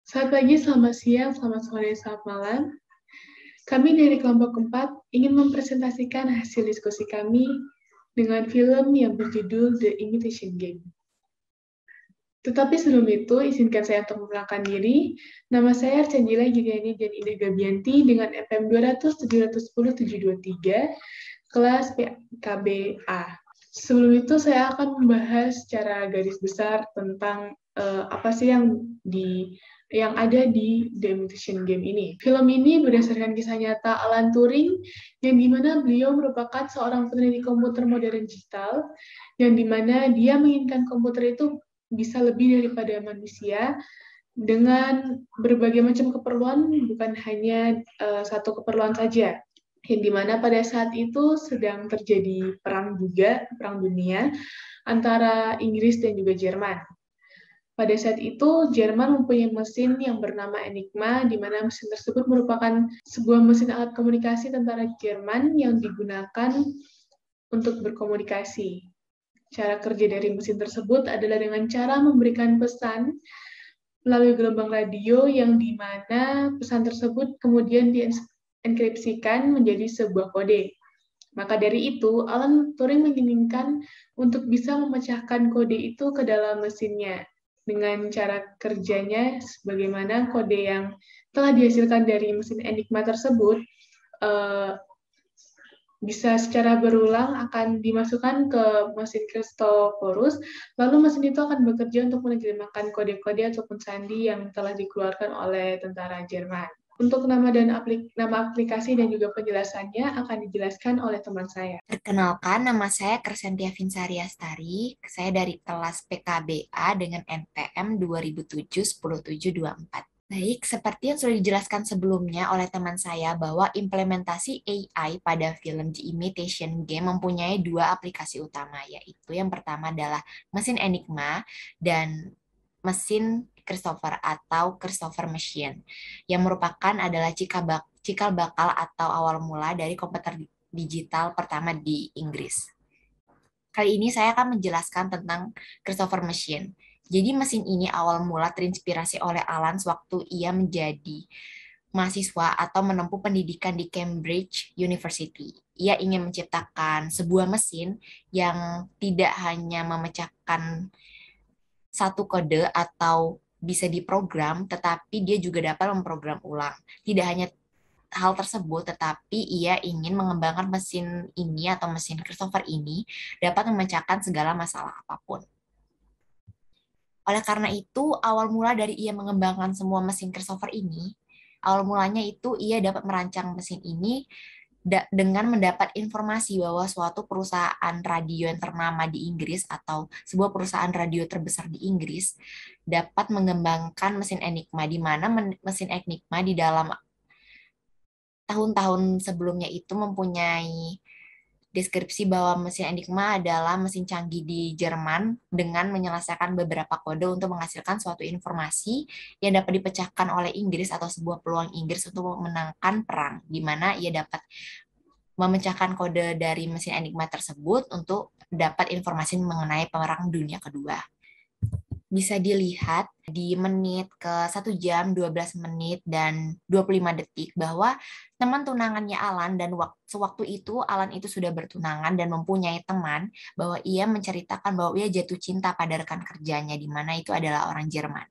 Selamat pagi, selamat siang, selamat sore, selamat malam. Kami dari kelompok 4 ingin mempresentasikan hasil diskusi kami dengan film yang berjudul The Imitation Game. Tetapi sebelum itu, izinkan saya untuk memperkenalkan diri. Nama saya Archanjila Yuliani dan Ida Gabianti dengan FM 200 710 723, kelas PKBA. Sebelum itu, saya akan membahas secara garis besar tentang apa sih yang ada di The Imitation Game ini. Film ini berdasarkan kisah nyata Alan Turing, yang dimana beliau merupakan seorang peneliti komputer modern digital, yang dimana dia menginginkan komputer itu bisa lebih daripada manusia dengan berbagai macam keperluan, bukan hanya satu keperluan saja. Yang dimana pada saat itu sedang terjadi perang dunia antara Inggris dan juga Jerman. Pada saat itu, Jerman mempunyai mesin yang bernama Enigma, di mana mesin tersebut merupakan sebuah mesin alat komunikasi tentara Jerman yang digunakan untuk berkomunikasi. Cara kerja dari mesin tersebut adalah dengan cara memberikan pesan melalui gelombang radio yang di mana pesan tersebut kemudian dienkripsikan menjadi sebuah kode. Maka dari itu, Alan Turing menginginkan untuk bisa memecahkan kode itu ke dalam mesinnya dengan cara kerjanya sebagaimana kode yang telah dihasilkan dari mesin Enigma tersebut bisa secara berulang akan dimasukkan ke mesin Christophorus, lalu mesin itu akan bekerja untuk menerjemahkan kode-kode ataupun sandi yang telah dikeluarkan oleh tentara Jerman. Untuk nama aplikasi dan juga penjelasannya akan dijelaskan oleh teman saya. Perkenalkan, nama saya Crescentia Vinsari Astari. Saya dari kelas PKBA dengan NPM 2007-10724. Baik, seperti yang sudah dijelaskan sebelumnya oleh teman saya bahwa implementasi AI pada film The Imitation Game mempunyai dua aplikasi utama, yaitu yang pertama adalah mesin Enigma dan mesin Christopher atau Christopher Machine, yang merupakan adalah cikal bakal atau awal mula dari komputer digital pertama di Inggris. Kali ini saya akan menjelaskan tentang Christopher Machine. Jadi mesin ini awal mula terinspirasi oleh Alan sewaktu ia menjadi mahasiswa atau menempuh pendidikan di Cambridge University. Ia ingin menciptakan sebuah mesin yang tidak hanya memecahkan satu kode atau bisa diprogram, tetapi dia juga dapat memprogram ulang. Tidak hanya hal tersebut, tetapi ia ingin mengembangkan mesin ini atau mesin Christopher ini dapat memecahkan segala masalah apapun. Oleh karena itu, awal mula dari ia mengembangkan semua mesin Christopher ini, awal mulanya itu ia dapat merancang mesin ini dengan mendapat informasi bahwa suatu perusahaan radio yang ternama di Inggris atau sebuah perusahaan radio terbesar di Inggris dapat mengembangkan mesin Enigma, di mana mesin Enigma di dalam tahun-tahun sebelumnya itu mempunyai deskripsi bahwa mesin Enigma adalah mesin canggih di Jerman dengan menyelesaikan beberapa kode untuk menghasilkan suatu informasi yang dapat dipecahkan oleh Inggris atau sebuah peluang Inggris untuk memenangkan perang, di mana ia dapat memecahkan kode dari mesin Enigma tersebut untuk dapat informasi mengenai Perang Dunia Kedua. Bisa dilihat di menit ke 1 jam 12 menit dan 25 detik bahwa teman tunangannya Alan dan sewaktu itu Alan itu sudah bertunangan dan mempunyai teman, bahwa ia menceritakan bahwa ia jatuh cinta pada rekan kerjanya di mana itu adalah orang Jerman.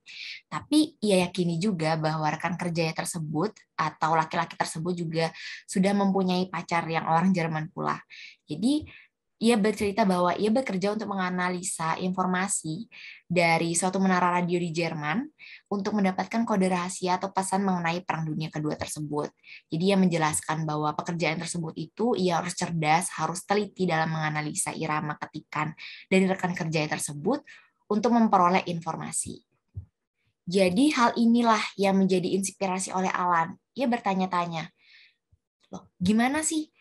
Tapi ia yakini juga bahwa rekan kerjanya tersebut atau laki-laki tersebut juga sudah mempunyai pacar yang orang Jerman pula. Jadi ia bercerita bahwa ia bekerja untuk menganalisa informasi dari suatu menara radio di Jerman untuk mendapatkan kode rahasia atau pesan mengenai Perang Dunia Kedua tersebut. Jadi ia menjelaskan bahwa pekerjaan tersebut itu ia harus cerdas, harus teliti dalam menganalisa irama ketikan dari rekan kerjanya tersebut untuk memperoleh informasi. Jadi hal inilah yang menjadi inspirasi oleh Alan. Ia bertanya-tanya, loh, gimana sih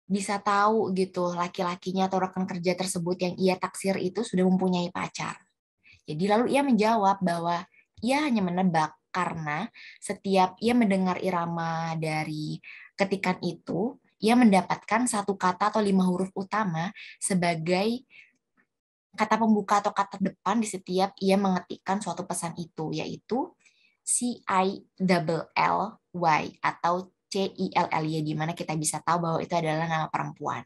bisa tahu gitu laki-lakinya atau rekan kerja tersebut yang ia taksir itu sudah mempunyai pacar. Jadi lalu ia menjawab bahwa ia hanya menebak karena setiap ia mendengar irama dari ketikan itu, ia mendapatkan satu kata atau 5 huruf utama sebagai kata pembuka atau kata depan di setiap ia mengetikkan suatu pesan itu, yaitu CILLY atau CILLY, di mana kita bisa tahu bahwa itu adalah nama perempuan.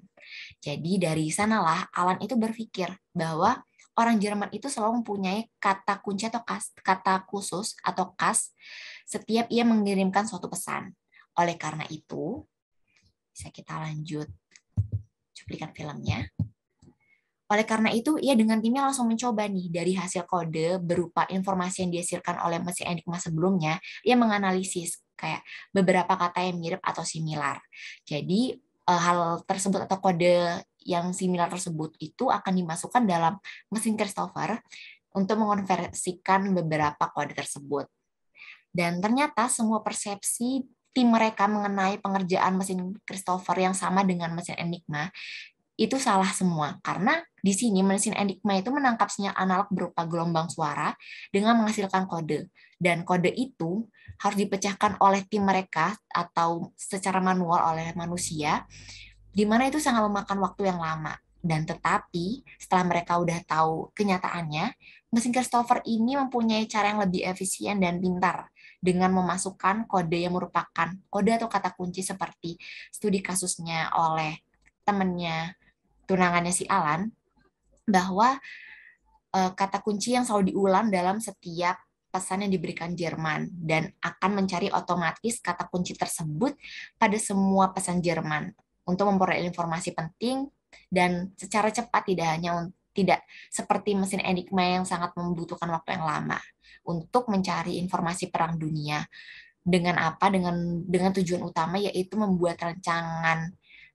Jadi dari sanalah Alan itu berpikir bahwa orang Jerman itu selalu mempunyai kata kunci atau kata khusus atau khas setiap ia mengirimkan suatu pesan. Oleh karena itu, bisa kita lanjut cuplikan filmnya. Oleh karena itu, ia dengan timnya langsung mencoba nih dari hasil kode berupa informasi yang dihasilkan oleh mesin Enigma sebelumnya, ia menganalisis kayak beberapa kata yang mirip atau similar. Jadi hal tersebut atau kode yang similar tersebut itu akan dimasukkan dalam mesin Christopher untuk mengonversikan beberapa kode tersebut. Dan ternyata semua persepsi tim mereka mengenai pengerjaan mesin Christopher yang sama dengan mesin Enigma itu salah semua, karena di sini mesin Enigma itu menangkap sinyal analog berupa gelombang suara dengan menghasilkan kode. Dan kode itu harus dipecahkan oleh tim mereka atau secara manual oleh manusia, di mana itu sangat memakan waktu yang lama. Dan tetapi setelah mereka udah tahu kenyataannya, mesin Christopher ini mempunyai cara yang lebih efisien dan pintar dengan memasukkan kode yang merupakan kode atau kata kunci seperti studi kasusnya oleh temannya tunangannya si Alan, bahwa kata kunci yang selalu diulang dalam setiap pesan yang diberikan Jerman dan akan mencari otomatis kata kunci tersebut pada semua pesan Jerman untuk memperoleh informasi penting dan secara cepat, tidak seperti mesin Enigma yang sangat membutuhkan waktu yang lama untuk mencari informasi perang dunia. Dengan apa? Dengan tujuan utama yaitu membuat rancangan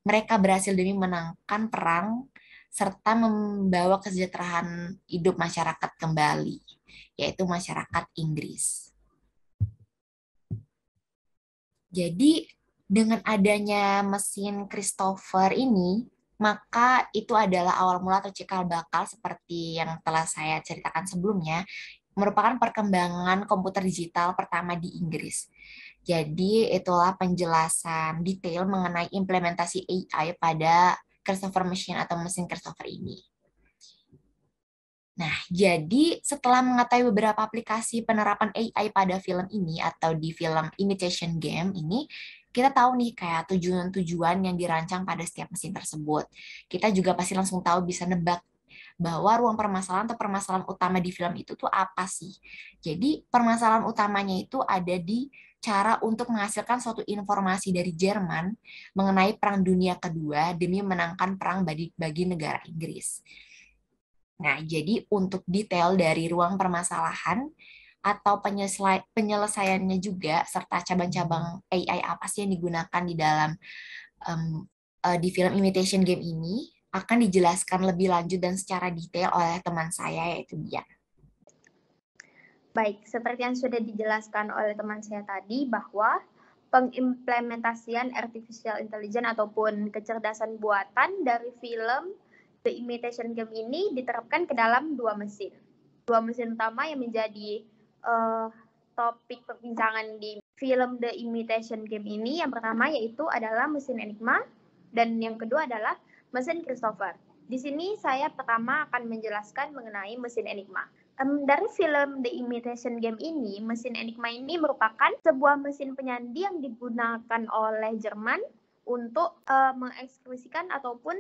mereka berhasil demi menangkan perang serta membawa kesejahteraan hidup masyarakat kembali, yaitu masyarakat Inggris. Jadi dengan adanya mesin Christopher ini, maka itu adalah awal mula atau cikal bakal seperti yang telah saya ceritakan sebelumnya, merupakan perkembangan komputer digital pertama di Inggris. Jadi itulah penjelasan detail mengenai implementasi AI pada Christopher Machine atau mesin Christopher ini. Nah, jadi setelah mengetahui beberapa aplikasi penerapan AI pada film ini atau di film Imitation Game ini, kita tahu nih kayak tujuan-tujuan yang dirancang pada setiap mesin tersebut. Kita juga pasti langsung tahu, bisa nebak bahwa ruang permasalahan atau permasalahan utama di film itu tuh apa sih. Jadi permasalahan utamanya itu ada di cara untuk menghasilkan suatu informasi dari Jerman mengenai Perang Dunia Kedua demi menangkan perang bagi negara Inggris. Nah, jadi untuk detail dari ruang permasalahan atau penyelesaiannya juga, serta cabang-cabang AI apa sih yang digunakan di dalam di film Imitation Game ini, akan dijelaskan lebih lanjut dan secara detail oleh teman saya, yaitu Dian. Baik, seperti yang sudah dijelaskan oleh teman saya tadi, bahwa pengimplementasian artificial intelligence ataupun kecerdasan buatan dari film The Imitation Game ini diterapkan ke dalam dua mesin. Dua mesin utama yang menjadi topik perbincangan di film The Imitation Game ini, yang pertama yaitu adalah mesin Enigma, dan yang kedua adalah mesin Christopher. Di sini saya pertama akan menjelaskan mengenai mesin Enigma. Dari film The Imitation Game ini, mesin Enigma ini merupakan sebuah mesin penyandi yang digunakan oleh Jerman untuk mengekspresikan ataupun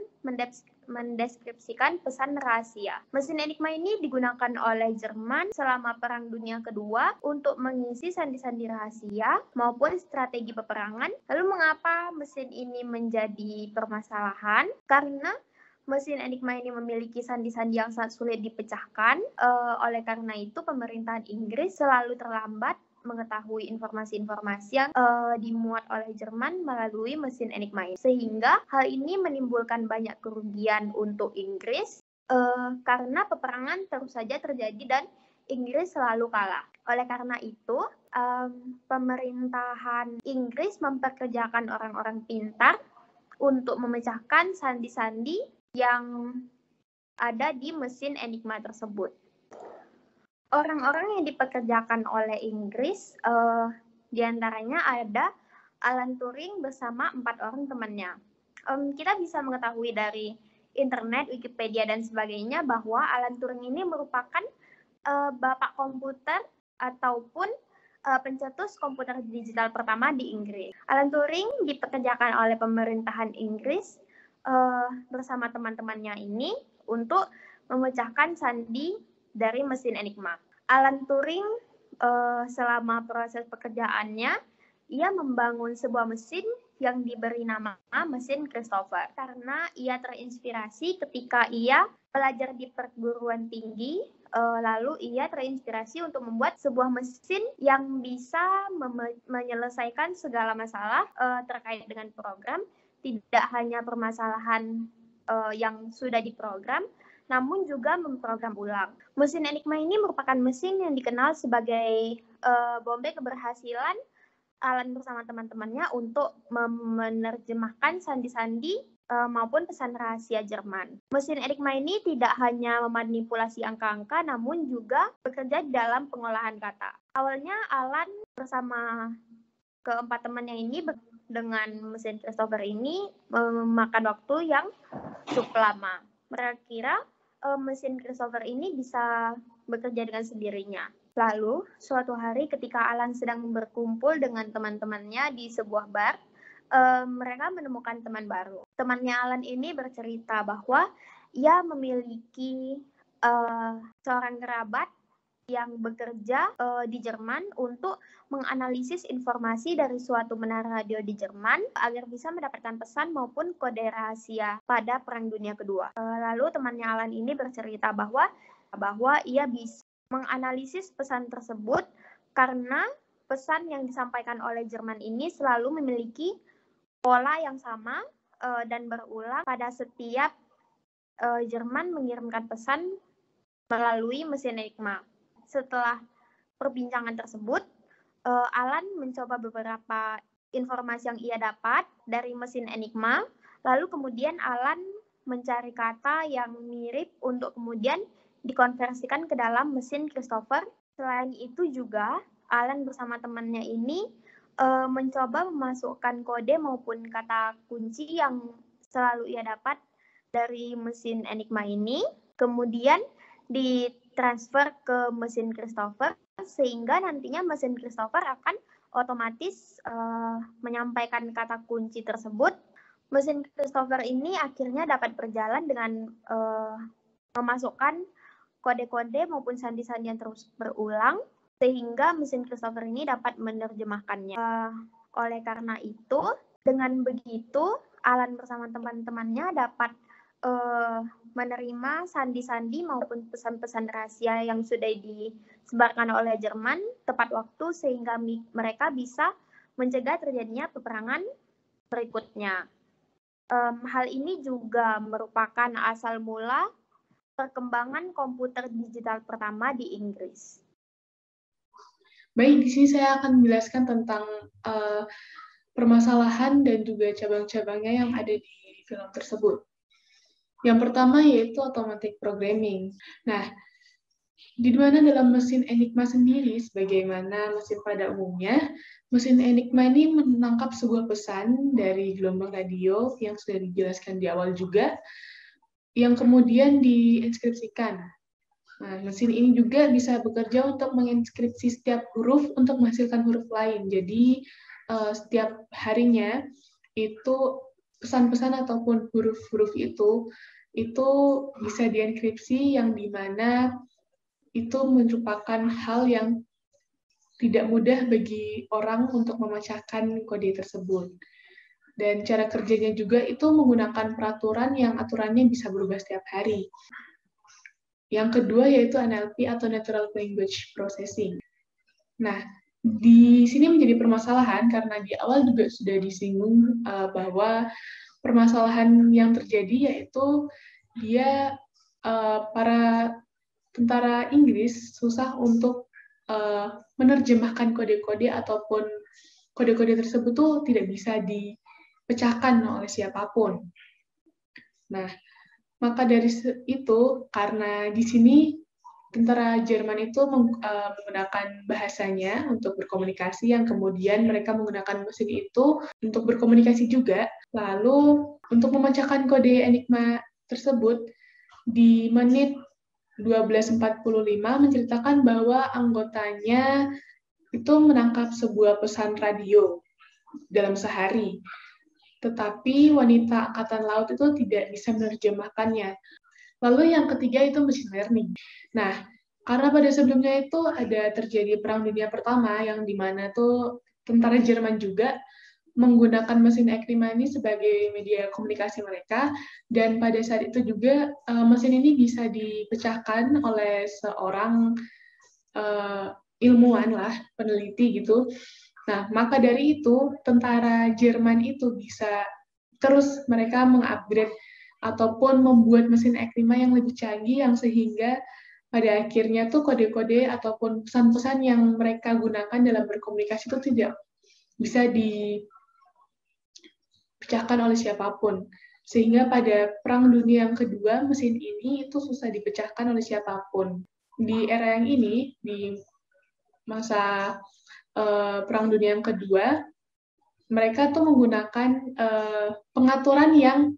mendeskripsikan pesan rahasia. Mesin Enigma ini digunakan oleh Jerman selama Perang Dunia Kedua untuk mengisi sandi-sandi rahasia maupun strategi peperangan. Lalu mengapa mesin ini menjadi permasalahan? Karena mesin Enigma ini memiliki sandi-sandi yang sangat sulit dipecahkan. Oleh karena itu, pemerintahan Inggris selalu terlambat mengetahui informasi-informasi yang dimuat oleh Jerman melalui mesin Enigma ini. Sehingga hal ini menimbulkan banyak kerugian untuk Inggris karena peperangan terus saja terjadi dan Inggris selalu kalah. Oleh karena itu, pemerintahan Inggris memperkerjakan orang-orang pintar untuk memecahkan sandi-sandi yang ada di mesin Enigma tersebut. Orang-orang yang dipekerjakan oleh Inggris, diantaranya ada Alan Turing bersama 4 orang temannya. Kita bisa mengetahui dari internet, Wikipedia, dan sebagainya bahwa Alan Turing ini merupakan bapak komputer ataupun pencetus komputer digital pertama di Inggris. Alan Turing dipekerjakan oleh pemerintahan Inggris bersama teman-temannya ini untuk memecahkan sandi dari mesin Enigma. Alan Turing selama proses pekerjaannya, ia membangun sebuah mesin yang diberi nama mesin Christopher karena ia terinspirasi ketika ia belajar di perguruan tinggi, lalu ia terinspirasi untuk membuat sebuah mesin yang bisa menyelesaikan segala masalah terkait dengan program, tidak hanya permasalahan yang sudah diprogram, namun juga memprogram ulang. Mesin Enigma ini merupakan mesin yang dikenal sebagai bombe keberhasilan Alan bersama teman-temannya untuk menerjemahkan sandi-sandi maupun pesan rahasia Jerman. Mesin Enigma ini tidak hanya memanipulasi angka-angka, namun juga bekerja dalam pengolahan kata. Awalnya Alan bersama keempat temannya ini dengan mesin Christopher ini memakan waktu yang cukup lama. Mereka kira mesin Christopher ini bisa bekerja dengan sendirinya. Lalu, suatu hari ketika Alan sedang berkumpul dengan teman-temannya di sebuah bar, mereka menemukan teman baru. Temannya Alan ini bercerita bahwa ia memiliki seorang kerabat yang bekerja di Jerman untuk menganalisis informasi dari suatu menara radio di Jerman agar bisa mendapatkan pesan maupun kode rahasia pada Perang Dunia Kedua. Lalu temannya Alan ini bercerita bahwa ia bisa menganalisis pesan tersebut karena pesan yang disampaikan oleh Jerman ini selalu memiliki pola yang sama dan berulang pada setiap Jerman mengirimkan pesan melalui mesin Enigma. Setelah perbincangan tersebut, Alan mencoba beberapa informasi yang ia dapat dari mesin Enigma, lalu kemudian Alan mencari kata yang mirip untuk kemudian dikonversikan ke dalam mesin Christopher. Selain itu juga, Alan bersama temannya ini mencoba memasukkan kode maupun kata kunci yang selalu ia dapat dari mesin Enigma ini, kemudian ditransfer ke mesin Christopher, sehingga nantinya mesin Christopher akan otomatis menyampaikan kata kunci tersebut. Mesin Christopher ini akhirnya dapat berjalan dengan memasukkan kode-kode maupun sandi-sandi yang terus berulang, sehingga mesin Christopher ini dapat menerjemahkannya. Oleh karena itu, dengan begitu, Alan bersama teman-temannya dapat menerima sandi-sandi maupun pesan-pesan rahasia yang sudah disebarkan oleh Jerman tepat waktu, sehingga mereka bisa mencegah terjadinya peperangan berikutnya. Hal ini juga merupakan asal mula perkembangan komputer digital pertama di Inggris. Baik, di sini saya akan menjelaskan tentang permasalahan dan juga cabang-cabangnya yang ada di film tersebut. Yang pertama yaitu automatic programming. Nah, di mana dalam mesin Enigma sendiri, sebagaimana mesin pada umumnya, mesin Enigma ini menangkap sebuah pesan dari gelombang radio yang sudah dijelaskan di awal juga, yang kemudian diinskripsikan. Nah, mesin ini juga bisa bekerja untuk menginskripsi setiap huruf untuk menghasilkan huruf lain. Jadi, setiap harinya itu pesan-pesan ataupun huruf-huruf itu bisa dienkripsi, yang dimana itu merupakan hal yang tidak mudah bagi orang untuk memecahkan kode tersebut. Dan cara kerjanya juga itu menggunakan peraturan yang aturannya bisa berubah setiap hari. Yang kedua yaitu NLP atau Natural Language Processing. Nah, di sini menjadi permasalahan karena di awal juga sudah disinggung bahwa permasalahan yang terjadi yaitu para tentara Inggris susah untuk menerjemahkan kode-kode ataupun kode-kode tersebut tuh tidak bisa dipecahkan oleh siapapun. Nah, maka dari itu, karena di sini tentara Jerman itu menggunakan bahasanya untuk berkomunikasi, yang kemudian mereka menggunakan mesin itu untuk berkomunikasi juga. Lalu, untuk memecahkan kode Enigma tersebut di menit 12.45 menceritakan bahwa anggotanya itu menangkap sebuah pesan radio dalam sehari. Tetapi wanita angkatan laut itu tidak bisa menerjemahkannya. Lalu yang ketiga itu machine learning. Nah, karena pada sebelumnya itu ada terjadi Perang Dunia Pertama yang dimana tuh tentara Jerman juga menggunakan mesin Ecrima ini sebagai media komunikasi mereka, dan pada saat itu juga mesin ini bisa dipecahkan oleh seorang ilmuwan lah, peneliti gitu. Nah, maka dari itu tentara Jerman itu bisa terus mereka mengupgrade ataupun membuat mesin Ecrima yang lebih canggih yang sehingga pada akhirnya tuh kode-kode ataupun pesan-pesan yang mereka gunakan dalam berkomunikasi itu tidak bisa dipecahkan oleh siapapun. Sehingga pada Perang Dunia yang kedua, mesin ini itu susah dipecahkan oleh siapapun. Di era yang ini, di masa Perang Dunia yang kedua, mereka tuh menggunakan pengaturan yang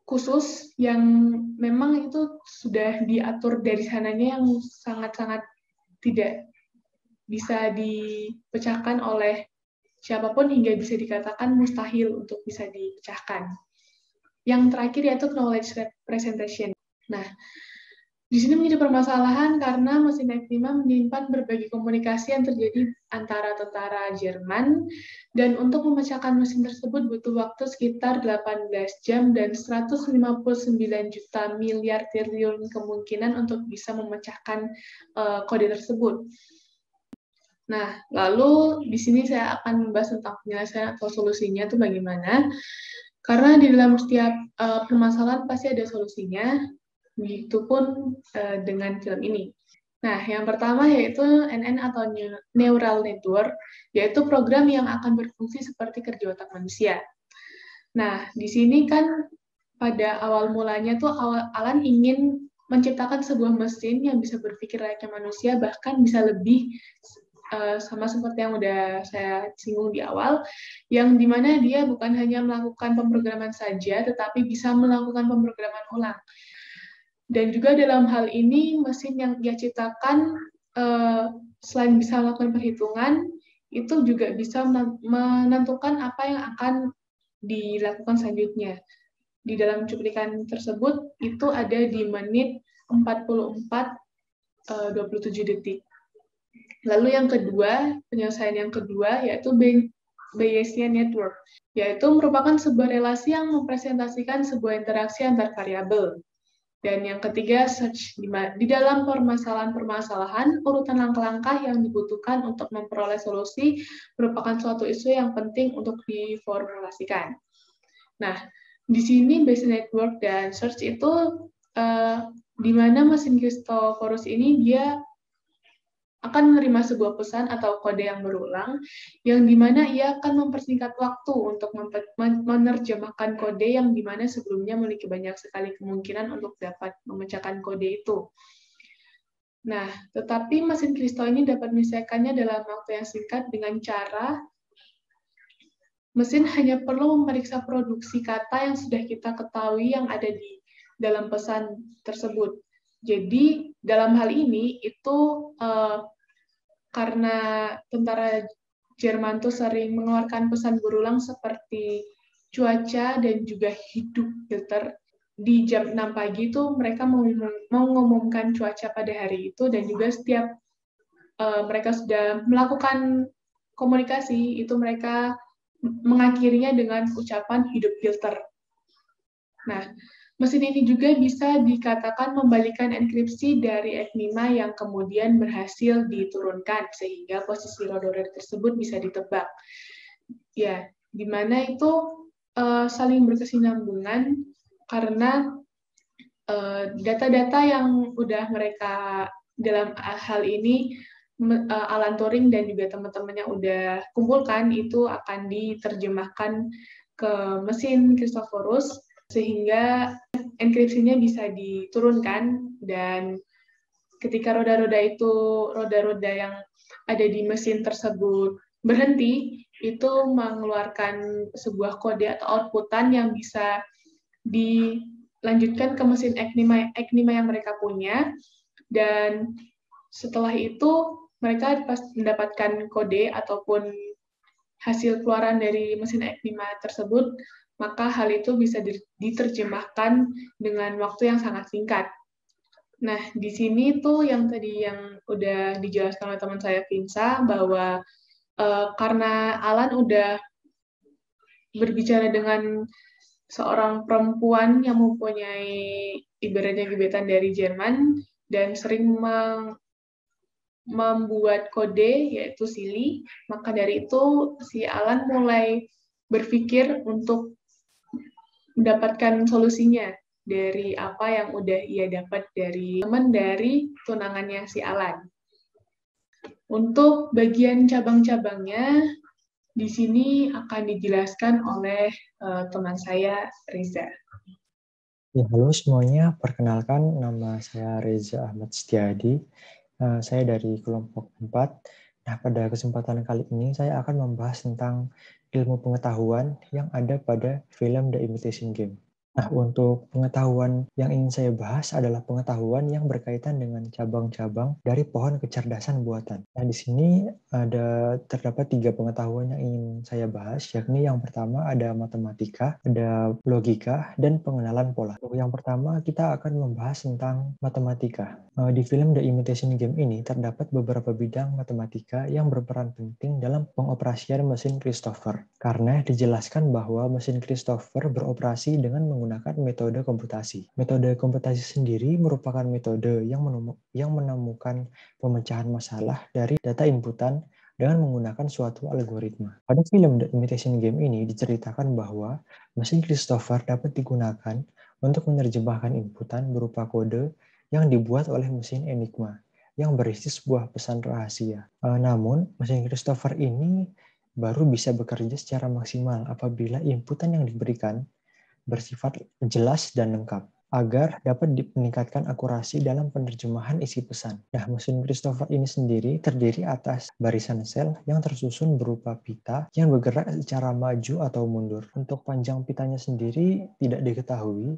khusus yang memang itu sudah diatur dari sananya yang sangat-sangat tidak bisa dipecahkan oleh siapapun hingga bisa dikatakan mustahil untuk bisa dipecahkan. Yang terakhir yaitu knowledge representation. Nah, di sini menjadi permasalahan karena mesin Ecrima menyimpan berbagai komunikasi yang terjadi antara tentara Jerman, dan untuk memecahkan mesin tersebut butuh waktu sekitar 18 jam dan 159 juta miliar triliun kemungkinan untuk bisa memecahkan kode tersebut. Nah, lalu di sini saya akan membahas tentang penyelesaian atau solusinya itu bagaimana. Karena di dalam setiap permasalahan pasti ada solusinya, begitupun dengan film ini. Nah, yang pertama yaitu NN atau Neural Network, yaitu program yang akan berfungsi seperti kerja otak manusia. Nah, di sini kan pada awal mulanya tuh Alan ingin menciptakan sebuah mesin yang bisa berpikir layaknya manusia, bahkan bisa lebih sama seperti yang udah saya singgung di awal, yang dimana dia bukan hanya melakukan pemrograman saja, tetapi bisa melakukan pemrograman ulang. Dan juga dalam hal ini, mesin yang dia ciptakan, selain bisa melakukan perhitungan, itu juga bisa menentukan apa yang akan dilakukan selanjutnya. Di dalam cuplikan tersebut, itu ada di menit 44:27 detik. Lalu yang kedua, penyelesaian yang kedua, yaitu Bayesian Network, yaitu merupakan sebuah relasi yang mempresentasikan sebuah interaksi antar variabel. Dan yang ketiga, search. Di dalam permasalahan-permasalahan, urutan langkah-langkah yang dibutuhkan untuk memperoleh solusi merupakan suatu isu yang penting untuk diformulasikan. Nah, di sini Bayesian Network dan search itu di mana mesin Christophorus ini dia akan menerima sebuah pesan atau kode yang berulang, yang dimana ia akan mempersingkat waktu untuk menerjemahkan kode yang dimana sebelumnya memiliki banyak sekali kemungkinan untuk dapat memecahkan kode itu. Nah, tetapi mesin Christo ini dapat menyelesaikannya dalam waktu yang singkat dengan cara mesin hanya perlu memeriksa produksi kata yang sudah kita ketahui yang ada di dalam pesan tersebut. Jadi, dalam hal ini, itu karena tentara Jerman tuh sering mengeluarkan pesan berulang seperti cuaca dan juga hidup filter. Di jam 6 pagi itu mereka mengumumkan cuaca pada hari itu, dan juga setiap mereka sudah melakukan komunikasi, itu mereka mengakhirinya dengan ucapan hidup filter. Nah, mesin ini juga bisa dikatakan membalikan enkripsi dari Ecrima yang kemudian berhasil diturunkan, sehingga posisi roda-roda tersebut bisa ditebak. Ya, di mana itu saling berkesinambungan karena data-data yang udah mereka dalam hal ini Alan Turing dan juga teman-temannya udah kumpulkan itu akan diterjemahkan ke mesin Christophorus, sehingga enkripsinya bisa diturunkan, dan ketika roda-roda yang ada di mesin tersebut berhenti, itu mengeluarkan sebuah kode atau outputan yang bisa lanjutkan ke mesin Eknima yang mereka punya, dan setelah itu mereka mendapatkan kode ataupun hasil keluaran dari mesin Eknima tersebut, maka hal itu bisa diterjemahkan dengan waktu yang sangat singkat. Nah, di sini tuh yang tadi yang udah dijelaskan oleh teman saya Vinsa, bahwa karena Alan udah berbicara dengan seorang perempuan yang mempunyai ibaratnya gebetan dari Jerman dan sering membuat kode yaitu Silly, maka dari itu si Alan mulai berpikir untuk mendapatkan solusinya dari apa yang udah ia dapat dari teman dari tunangannya si Alan. Untuk bagian cabang-cabangnya di sini akan dijelaskan oleh teman saya Reza. Ya, halo semuanya, perkenalkan nama saya Reza Ahmad Setiadi. Saya dari kelompok 4. Nah, pada kesempatan kali ini saya akan membahas tentang ilmu pengetahuan yang ada pada film The Imitation Game. Nah, untuk pengetahuan yang ingin saya bahas adalah pengetahuan yang berkaitan dengan cabang-cabang dari pohon kecerdasan buatan. Nah, di sini terdapat 3 pengetahuan yang ingin saya bahas, yakni yang pertama ada matematika, ada logika, dan pengenalan pola. Yang pertama, kita akan membahas tentang matematika. Di film The Imitation Game ini terdapat beberapa bidang matematika yang berperan penting dalam pengoperasian mesin Christopher. Karena dijelaskan bahwa mesin Christopher beroperasi dengan menggunakan metode komputasi. Metode komputasi sendiri merupakan metode yang menemukan pemecahan masalah dari data inputan dengan menggunakan suatu algoritma. Pada film The Imitation Game ini diceritakan bahwa mesin Christopher dapat digunakan untuk menerjemahkan inputan berupa kode yang dibuat oleh mesin Enigma yang berisi sebuah pesan rahasia. Namun, mesin Christopher ini baru bisa bekerja secara maksimal apabila inputan yang diberikan bersifat jelas dan lengkap, agar dapat meningkatkan akurasi dalam penerjemahan isi pesan. Nah, mesin Christopher ini sendiri terdiri atas barisan sel yang tersusun berupa pita yang bergerak secara maju atau mundur. Untuk panjang pitanya sendiri tidak diketahui,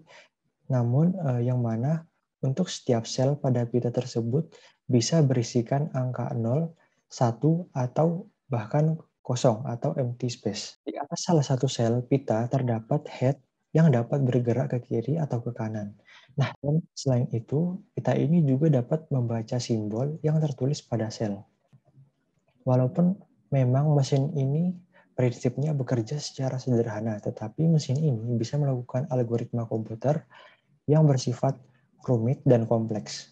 namun yang mana untuk setiap sel pada pita tersebut bisa berisikan angka 0, 1, atau bahkan kosong atau empty space. Di atas salah satu sel pita terdapat head yang dapat bergerak ke kiri atau ke kanan. Nah, dan selain itu, pita ini juga dapat membaca simbol yang tertulis pada sel. Walaupun memang mesin ini prinsipnya bekerja secara sederhana, tetapi mesin ini bisa melakukan algoritma komputer yang bersifat rumit dan kompleks.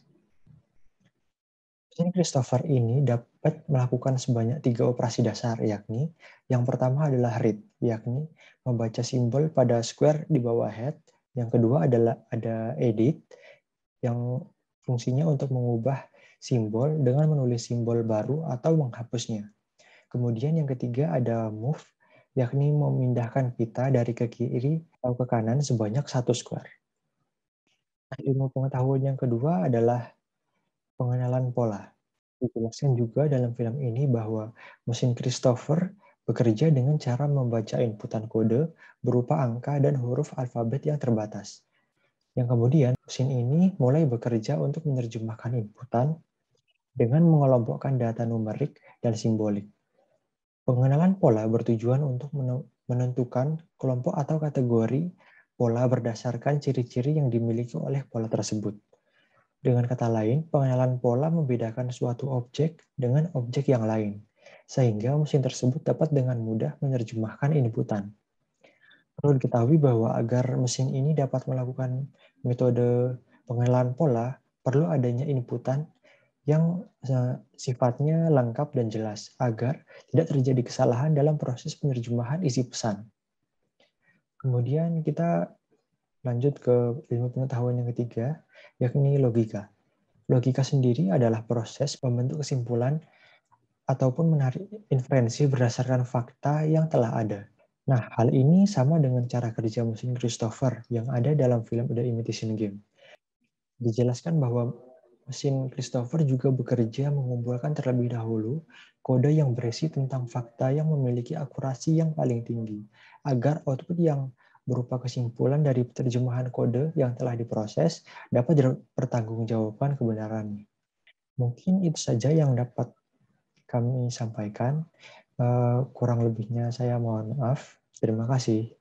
Mesin Christopher ini dapat melakukan sebanyak 3 operasi dasar, yakni yang pertama adalah read, yakni membaca simbol pada square di bawah head. Yang kedua adalah ada edit, yang fungsinya untuk mengubah simbol dengan menulis simbol baru atau menghapusnya. Kemudian yang ketiga ada move, yakni memindahkan pita dari ke kiri atau ke kanan sebanyak 1 square. Nah, ilmu pengetahuan yang kedua adalah pengenalan pola. Dijelaskan juga dalam film ini bahwa mesin Christopher bekerja dengan cara membaca inputan kode berupa angka dan huruf alfabet yang terbatas. Yang kemudian, mesin ini mulai bekerja untuk menerjemahkan inputan dengan mengelompokkan data numerik dan simbolik. Pengenalan pola bertujuan untuk menentukan kelompok atau kategori pola berdasarkan ciri-ciri yang dimiliki oleh pola tersebut. Dengan kata lain, pengenalan pola membedakan suatu objek dengan objek yang lain, sehingga mesin tersebut dapat dengan mudah menerjemahkan inputan. Perlu diketahui bahwa agar mesin ini dapat melakukan metode pengenalan pola, perlu adanya inputan yang sifatnya lengkap dan jelas, agar tidak terjadi kesalahan dalam proses penerjemahan isi pesan. Kemudian kita lanjut ke ilmu pengetahuan yang ketiga, yakni logika. Logika sendiri adalah proses membentuk kesimpulan ataupun menarik inferensi berdasarkan fakta yang telah ada. Nah, hal ini sama dengan cara kerja mesin Christopher yang ada dalam film The Imitation Game. Dijelaskan bahwa mesin Christopher juga bekerja mengumpulkan terlebih dahulu kode yang berisi tentang fakta yang memiliki akurasi yang paling tinggi, agar output yang berupa kesimpulan dari terjemahan kode yang telah diproses dapat dipertanggungjawabkan kebenarannya. Mungkin itu saja yang dapat kami sampaikan. Kurang lebihnya saya mohon maaf. Terima kasih.